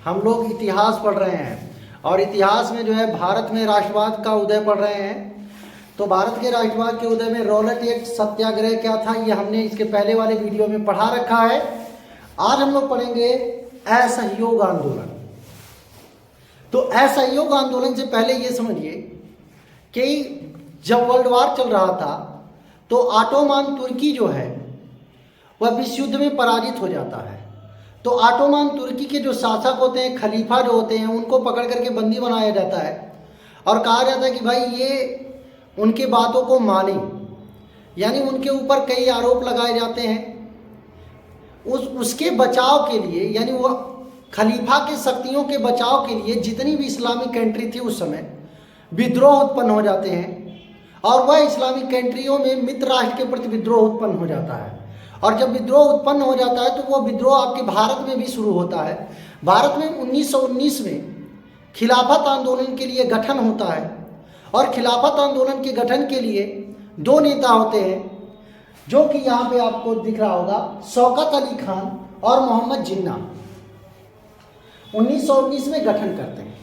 हम लोग इतिहास पढ़ रहे हैं और इतिहास में जो है भारत में राष्ट्रवाद का उदय पढ़ रहे हैं। तो भारत के राष्ट्रवाद के उदय में रॉलेट एक्ट सत्याग्रह क्या था, ये हमने इसके पहले वाले वीडियो में पढ़ा रखा है। आज हम लोग पढ़ेंगे असहयोग आंदोलन। तो असहयोग आंदोलन से पहले ये समझिए कि जब वर्ल्ड वार चल रहा था तो ऑटोमान तुर्की जो है वह विश्व युद्ध में पराजित हो जाता है। तो ऑटोमान तुर्की के जो शासक होते हैं, खलीफा जो होते हैं, उनको पकड़ करके बंदी बनाया जाता है और कहा जाता है कि भाई ये उनके बातों को माने, यानी उनके ऊपर कई आरोप लगाए जाते हैं। उसके बचाव के लिए, यानी वो खलीफा के शक्तियों के बचाव के लिए जितनी भी इस्लामिक कंट्री थी उस समय विद्रोह उत्पन्न हो जाते हैं और वह इस्लामिक कंट्रियों में मित्र राष्ट्र के प्रति विद्रोह उत्पन्न हो जाता है। और जब विद्रोह उत्पन्न हो जाता है तो वो विद्रोह आपके भारत में भी शुरू होता है। भारत में 1919 में खिलाफत आंदोलन के लिए गठन होता है और खिलाफत आंदोलन के गठन के लिए दो नेता होते हैं जो कि यहाँ पे आपको दिख रहा होगा, शौकत अली खान और मोहम्मद जिन्ना। 1919 में गठन करते हैं।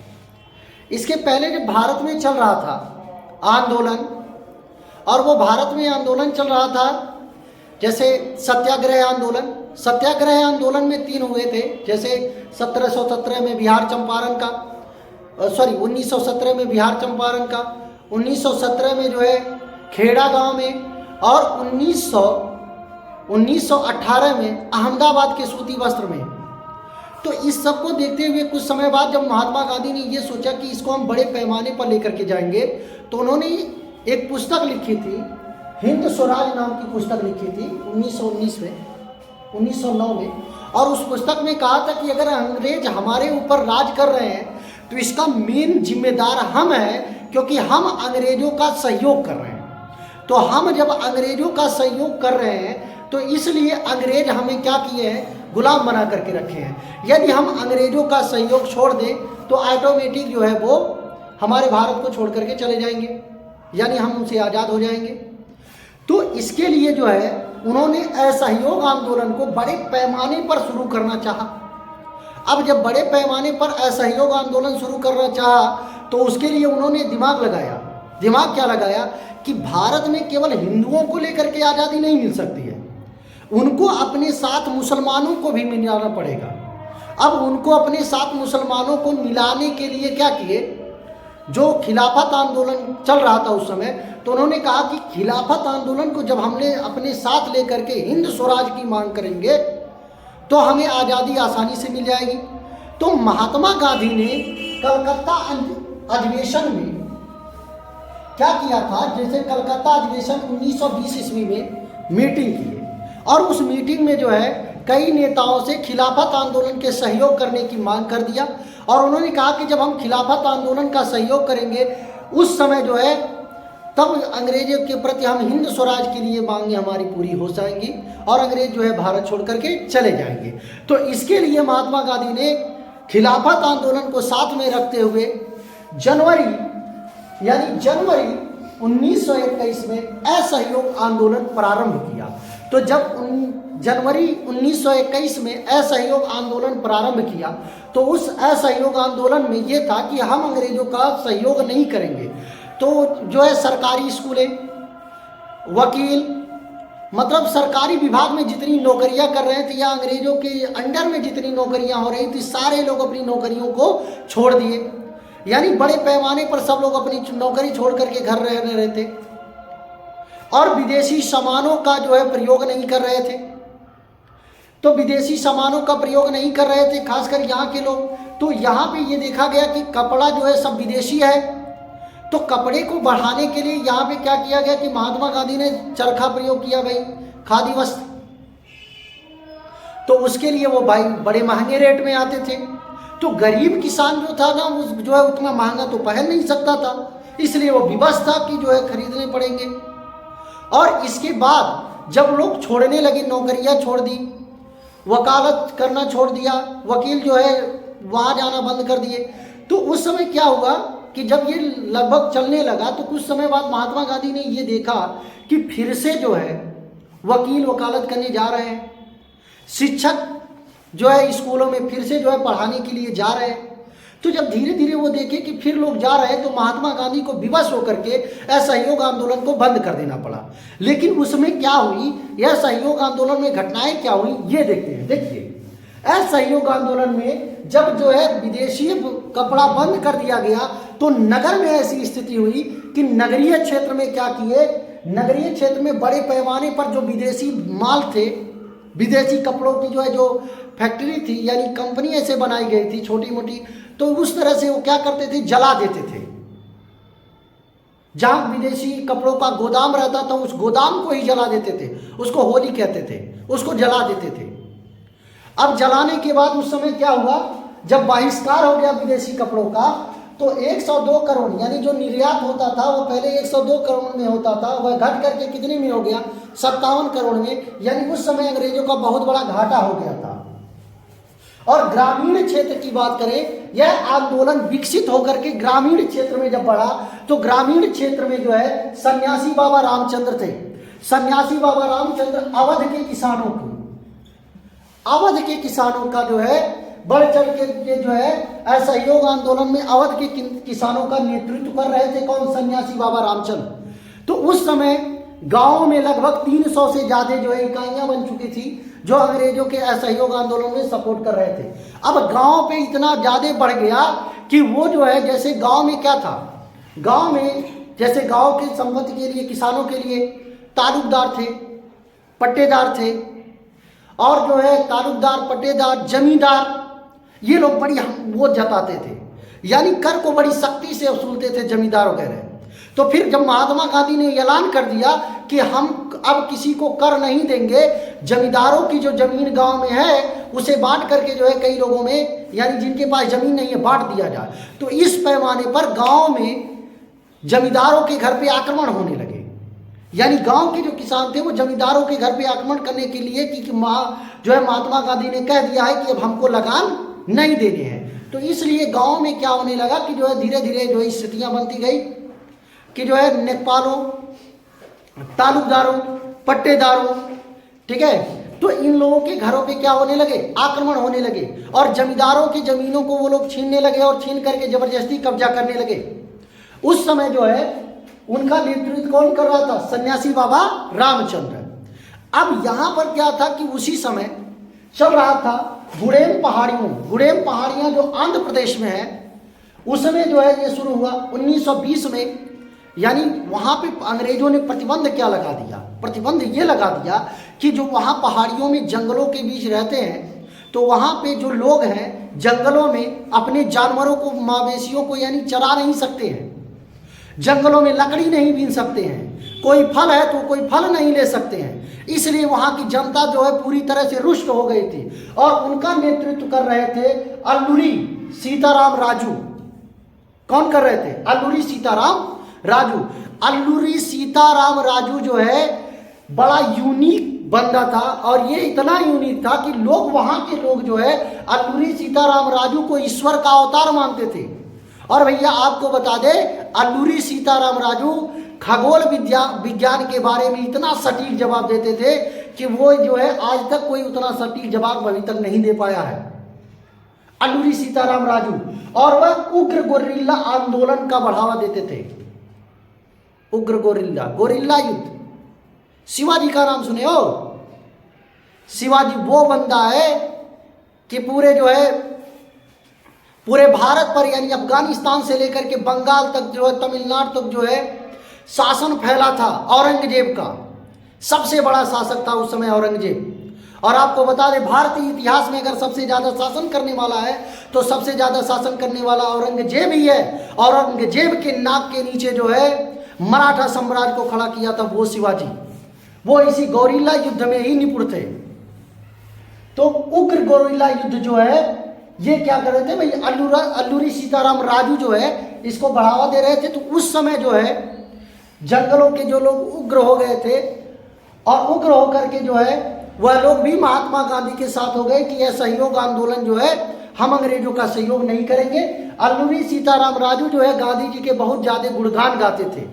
इसके पहले जब भारत में चल रहा था आंदोलन, और वो भारत में आंदोलन चल रहा था जैसे सत्याग्रह आंदोलन। सत्याग्रह आंदोलन में 3 हुए थे, जैसे 1717 में बिहार चंपारण का, 1917 में बिहार चंपारण का, 1917 में जो है खेड़ा गांव में, और 1918 में अहमदाबाद के सूती वस्त्र में। तो इस सब को देखते हुए कुछ समय बाद जब महात्मा गांधी ने ये सोचा कि इसको हम बड़े पैमाने पर लेकर के जाएंगे, तो उन्होंने एक पुस्तक लिखी थी, हिंद स्वराज नाम की पुस्तक लिखी थी 1909 में। और उस पुस्तक में कहा था कि अगर अंग्रेज हमारे ऊपर राज कर रहे हैं तो इसका मेन जिम्मेदार हम हैं, क्योंकि हम अंग्रेजों का सहयोग कर रहे हैं। तो हम जब अंग्रेजों का सहयोग कर रहे हैं तो इसलिए अंग्रेज हमें क्या किए हैं, गुलाम बना करके रखे हैं। यदि हम अंग्रेजों का सहयोग छोड़ दें तो ऑटोमेटिक जो है वो हमारे भारत को छोड़ करके चले जाएंगे, यानी हम उनसे आज़ाद हो जाएंगे। तो इसके लिए जो है उन्होंने असहयोग आंदोलन को बड़े पैमाने पर शुरू करना चाहा। अब जब बड़े पैमाने पर असहयोग आंदोलन शुरू करना चाहा तो उसके लिए उन्होंने दिमाग लगाया। दिमाग क्या लगाया कि भारत में केवल हिंदुओं को लेकर के आज़ादी नहीं मिल सकती है, उनको अपने साथ मुसलमानों को भी मिलाना पड़ेगा। अब उनको अपने साथ मुसलमानों को मिलाने के लिए क्या किए, जो खिलाफत आंदोलन चल रहा था उस समय, तो उन्होंने कहा कि खिलाफत आंदोलन को जब हमने अपने साथ लेकर के हिंद स्वराज की मांग करेंगे तो हमें आज़ादी आसानी से मिल जाएगी। तो महात्मा गांधी ने कलकत्ता अधिवेशन में क्या किया था, जैसे कलकत्ता अधिवेशन 1920 ईस्वी में मीटिंग की और उस मीटिंग में जो है कई नेताओं से खिलाफत आंदोलन के सहयोग करने की मांग कर दिया। और उन्होंने कहा कि जब हम खिलाफत आंदोलन का सहयोग करेंगे उस समय जो है तब अंग्रेजों के प्रति हम हिंद स्वराज के लिए मांगे हमारी पूरी हो जाएंगी और अंग्रेज जो है भारत छोड़ करके चले जाएंगे। तो इसके लिए महात्मा गांधी ने खिलाफत आंदोलन को साथ में रखते हुए जनवरी 1921 में असहयोग आंदोलन प्रारंभ किया। तो जब जनवरी 1921 में असहयोग आंदोलन प्रारंभ किया तो उस असहयोग आंदोलन में ये था कि हम अंग्रेजों का सहयोग नहीं करेंगे। तो जो है सरकारी स्कूलें, वकील, मतलब सरकारी विभाग में जितनी नौकरियां कर रहे थे या अंग्रेजों के अंडर में जितनी नौकरियां हो रही थी, सारे लोग अपनी नौकरियों को छोड़ दिए। यानी बड़े पैमाने पर सब लोग अपनी नौकरी छोड़ करके घर रहने रहे थे और विदेशी सामानों का जो है प्रयोग नहीं कर रहे थे। तो विदेशी सामानों का प्रयोग नहीं कर रहे थे खासकर यहाँ के लोग। तो यहाँ पे ये देखा गया कि कपड़ा जो है सब विदेशी है। तो कपड़े को बढ़ाने के लिए यहाँ पे क्या किया गया कि महात्मा गांधी ने चरखा प्रयोग किया, भाई खादी वस्त्र। तो उसके लिए वो भाई बड़े महंगे रेट में आते थे। तो गरीब किसान जो था ना, उस जो है उतना महंगा तो पहन नहीं सकता था, इसलिए वो विवश था कि जो है खरीदने पड़ेंगे। और इसके बाद जब लोग छोड़ने लगे, नौकरियां छोड़ दी, वकालत करना छोड़ दिया, वकील जो है वहाँ जाना बंद कर दिए, तो उस समय क्या हुआ कि जब ये लगभग चलने लगा तो कुछ समय बाद महात्मा गांधी ने ये देखा कि फिर से जो है वकील वकालत करने जा रहे हैं, शिक्षक जो है स्कूलों में फिर से जो है पढ़ाने के लिए जा रहे हैं। तो जब धीरे धीरे वो देखे कि फिर लोग जा रहे हैं, तो महात्मा गांधी को विवश होकर के असहयोग आंदोलन को बंद कर देना पड़ा। लेकिन उसमें क्या हुई, यह असहयोग आंदोलन में घटनाएं क्या हुई ये देखते हैं। देखिए, असहयोग आंदोलन में जब जो है विदेशी कपड़ा बंद कर दिया गया, तो नगर में ऐसी स्थिति हुई कि नगरीय क्षेत्र में क्या किए, नगरीय क्षेत्र में बड़े पैमाने पर जो विदेशी माल थे, विदेशी कपड़ों की जो है जो फैक्ट्री थी यानी कंपनी ऐसे बनाई गई थी छोटी मोटी, तो उस तरह से वो क्या करते थे, जला देते थे। जहां विदेशी कपड़ों का गोदाम रहता था उस गोदाम को ही जला देते थे, उसको होली कहते थे, उसको जला देते थे। अब जलाने के बाद उस समय क्या हुआ, जब बहिष्कार हो गया विदेशी कपड़ों का, तो 102 करोड़ यानी जो निर्यात होता था वो पहले 102 करोड़ में होता था, वह घट करके कितने में हो गया, 57 करोड़ में। यानी उस समय अंग्रेजों का बहुत बड़ा घाटा हो गया था। और ग्रामीण क्षेत्र की बात करें, यह आंदोलन विकसित होकर के ग्रामीण क्षेत्र में जब बढ़ा, तो ग्रामीण क्षेत्र में जो है सन्यासी बाबा रामचंद्र थे। सन्यासी बाबा रामचंद्र अवध के किसानों को, अवध के किसानों का जो है बढ़ चढ़ के जो है असहयोग आंदोलन में अवध के किसानों का नेतृत्व कर रहे थे। कौन, सन्यासी बाबा रामचंद्र। तो उस समय गांव में लगभग 300 से ज्यादा जो है इकाइयां बन चुकी थी जो अंग्रेजों के असहयोग आंदोलन में सपोर्ट कर रहे थे। अब गांव पे इतना ज्यादा बढ़ गया कि वो जो है, जैसे गांव में क्या था, गांव में जैसे गांव के संपत्ति के लिए, किसानों के लिए तालुकदार थे, पट्टेदार थे, और जो है तालुकदार, पट्टेदार, जमींदार, ये लोग बड़ी वो जताते थे, यानी कर को बड़ी सख्ती से वसूलते थे जमींदार वगैरह। तो फिर जब महात्मा गांधी ने ऐलान कर दिया कि हम अब किसी को कर नहीं देंगे, जमींदारों की जो जमीन गांव में है उसे बांट करके जो है कई लोगों में, यानी जिनके पास जमीन नहीं है, बांट दिया जाए। तो इस पैमाने पर गांव में जमींदारों के घर पे आक्रमण होने लगे। यानी गांव के जो किसान थे वो जमींदारों के घर पे आक्रमण करने के लिए कि जो है महात्मा गांधी ने कह दिया है कि अब हमको लगान नहीं देने हैं। तो इसलिए गांव में क्या होने लगा कि जो है धीरे धीरे जो है स्थितियां बनती गई कि जो है नेकपालों, तालुकदारों, पट्टेदारों, ठीक है, तो इन लोगों के घरों पे क्या होने लगे, आक्रमण होने लगे, और जमींदारों की जमीनों को वो लोग छीनने लगे और छीन करके जबरदस्ती कब्जा करने लगे। उस समय जो है उनका नेतृत्व कौन कर रहा था, सन्यासी बाबा रामचंद्र। अब यहां पर क्या था कि उसी समय चल रहा था गुड़ेम पहाड़ियों, गुड़ेम पहाड़ियां जो आंध्र प्रदेश में है, उसमें जो है ये शुरू हुआ 1920 में। यानी वहां पे अंग्रेजों ने प्रतिबंध क्या लगा दिया, प्रतिबंध ये लगा दिया कि जो वहां पहाड़ियों में जंगलों के बीच रहते हैं, तो वहां पे जो लोग हैं जंगलों में अपने जानवरों को, मवेशियों को यानी चरा नहीं सकते हैं, जंगलों में लकड़ी नहीं बीन सकते हैं, कोई फल है तो कोई फल नहीं ले सकते हैं। इसलिए वहां की जनता जो है पूरी तरह से रुष्ट हो गई थी। और उनका नेतृत्व कर रहे थे अल्लूरी सीताराम राजू। कौन कर रहे थे, अल्लूरी सीताराम राजू। अल्लूरी सीताराम राजू जो है बड़ा यूनिक बंदा था, और ये इतना यूनिक था कि लोग, वहां के लोग जो है अल्लूरी सीताराम राजू को ईश्वर का अवतार मानते थे। और भैया आपको बता दे, अल्लूरी सीताराम राजू खगोल विज्ञान के बारे में इतना सटीक जवाब देते थे कि वो जो है आज तक कोई उतना सटीक जवाब अभी तक नहीं दे पाया है, अल्लूरी सीताराम राजू। और वह उग्र गोरिल्ला आंदोलन का बढ़ावा देते थे। उग्र गोरिल्ला, गोरिल्ला युद्ध, शिवाजी का नाम सुने हो, शिवाजी वो बंदा है कि पूरे जो है पूरे भारत पर, यानी अफगानिस्तान से लेकर के बंगाल तक जो है, तमिलनाडु तक जो है शासन फैला था औरंगजेब का। सबसे बड़ा शासक था उस समय औरंगजेब। और आपको बता दें, भारतीय इतिहास में अगर सबसे ज्यादा शासन करने वाला है तो सबसे ज्यादा शासन करने वाला औरंगजेब ही है। औरंगजेब के नाक के नीचे जो है मराठा साम्राज्य को खड़ा किया था वो शिवाजी। वो इसी गोरिल्ला युद्ध में ही निपुण थे। तो उग्र गोरिल्ला युद्ध जो है ये क्या कर रहे थे भाई, अल्लूरी सीताराम राजू जो है इसको बढ़ावा दे रहे थे। तो उस समय जो है जंगलों के जो लोग उग्र हो गए थे, और उग्र होकर के जो है वह लोग भी महात्मा गांधी के साथ हो गए कि यह सहयोग आंदोलन जो है हम अंग्रेजों का सहयोग नहीं करेंगे। अल्लूरी सीताराम राजू जो है गांधी जी के बहुत ज्यादा गुणगान गाते थे।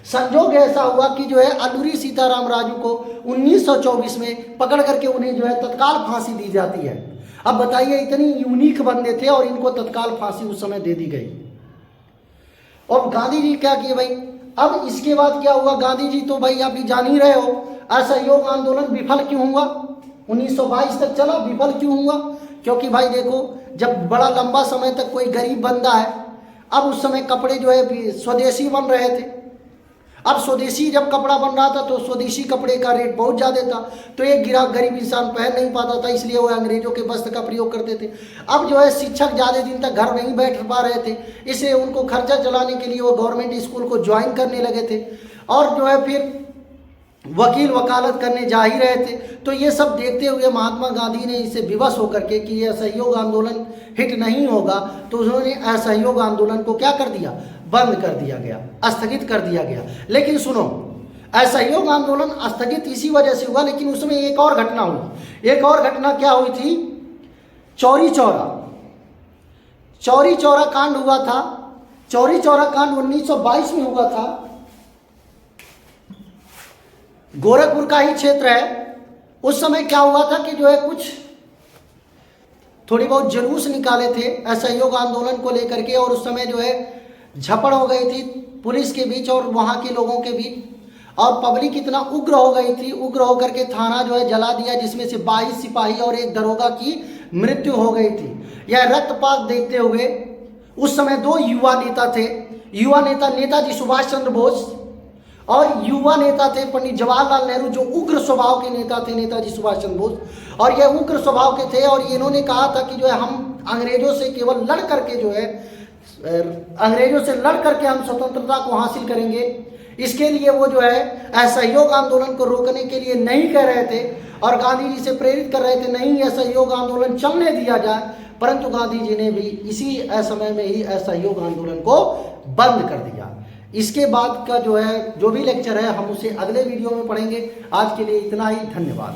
संजोग ऐसा हुआ कि जो है अल्लूरी सीताराम राजू को 1924 में पकड़ करके उन्हें जो है तत्काल फांसी दी जाती है। अब बताइए, इतनी यूनिक बंदे थे और इनको तत्काल फांसी उस समय दे दी गई। और गांधी जी क्या किए भाई, अब इसके बाद क्या हुआ, गांधी जी तो भाई आप ही जान ही रहे हो, असहयोग आंदोलन विफल क्यों हुआ, 1922 तक चला, विफल क्यों हुआ, क्योंकि भाई देखो, जब बड़ा लंबा समय तक कोई गरीब बंदा है, अब उस समय कपड़े जो है स्वदेशी बन रहे थे। अब स्वदेशी जब कपड़ा बन रहा था तो स्वदेशी कपड़े का रेट बहुत ज़्यादा था, तो एक गरीब इंसान पहन नहीं पाता था, इसलिए वो अंग्रेजों के वस्त्र का प्रयोग करते थे। अब जो है शिक्षक ज़्यादा दिन तक घर नहीं बैठ पा रहे थे, इसलिए उनको खर्चा चलाने के लिए वो गवर्नमेंट स्कूल को ज्वाइन करने लगे थे, और जो है फिर वकील वकालत करने जा ही रहे थे। तो ये सब देखते हुए महात्मा गांधी ने इसे विवश होकर के कि ये असहयोग आंदोलन हिट नहीं होगा, तो उन्होंने असहयोग आंदोलन को क्या कर दिया, बंद कर दिया गया, स्थगित कर दिया गया। लेकिन सुनो, असहयोग आंदोलन स्थगित इसी वजह से हुआ, लेकिन उसमें एक और घटना हुई। एक और घटना क्या हुई थी, चौरी चौरा कांड हुआ था। चौरी चौरा कांड 1922 में हुआ था। गोरखपुर का ही क्षेत्र है। उस समय क्या हुआ था कि जो है कुछ थोड़ी बहुत जुलूस निकाले थे असहयोग आंदोलन को लेकर के, और उस समय जो है झपड़ हो गई थी पुलिस के बीच और वहाँ के लोगों के बीच, और पब्लिक इतना उग्र हो गई थी, उग्र होकर के थाना जो है जला दिया, जिसमें से 22 सिपाही और एक दरोगा की मृत्यु हो गई थी। यह रक्तपात देखते हुए उस समय दो युवा नेता थे, युवा नेता नेताजी सुभाष चंद्र बोस और युवा नेता थे पंडित जवाहरलाल नेहरू, जो उग्र स्वभाव के नेता थे, नेताजी सुभाष चंद्र बोस। और ये उग्र स्वभाव के थे, और इन्होंने कहा था कि जो है हम अंग्रेजों से केवल लड़ करके जो है अंग्रेजों से लड़ करके हम स्वतंत्रता को हासिल करेंगे। इसके लिए वो जो है असहयोग आंदोलन को रोकने के लिए नहीं कह रहे थे, और गांधी जी से प्रेरित कर रहे थे, नहीं असहयोग आंदोलन चलने दिया जाए। परंतु गांधी जी ने भी इसी असमय में ही असहयोग आंदोलन को बंद कर दिया। इसके बाद का जो है जो भी लेक्चर है हम उसे अगले वीडियो में पढ़ेंगे। आज के लिए इतना ही, धन्यवाद।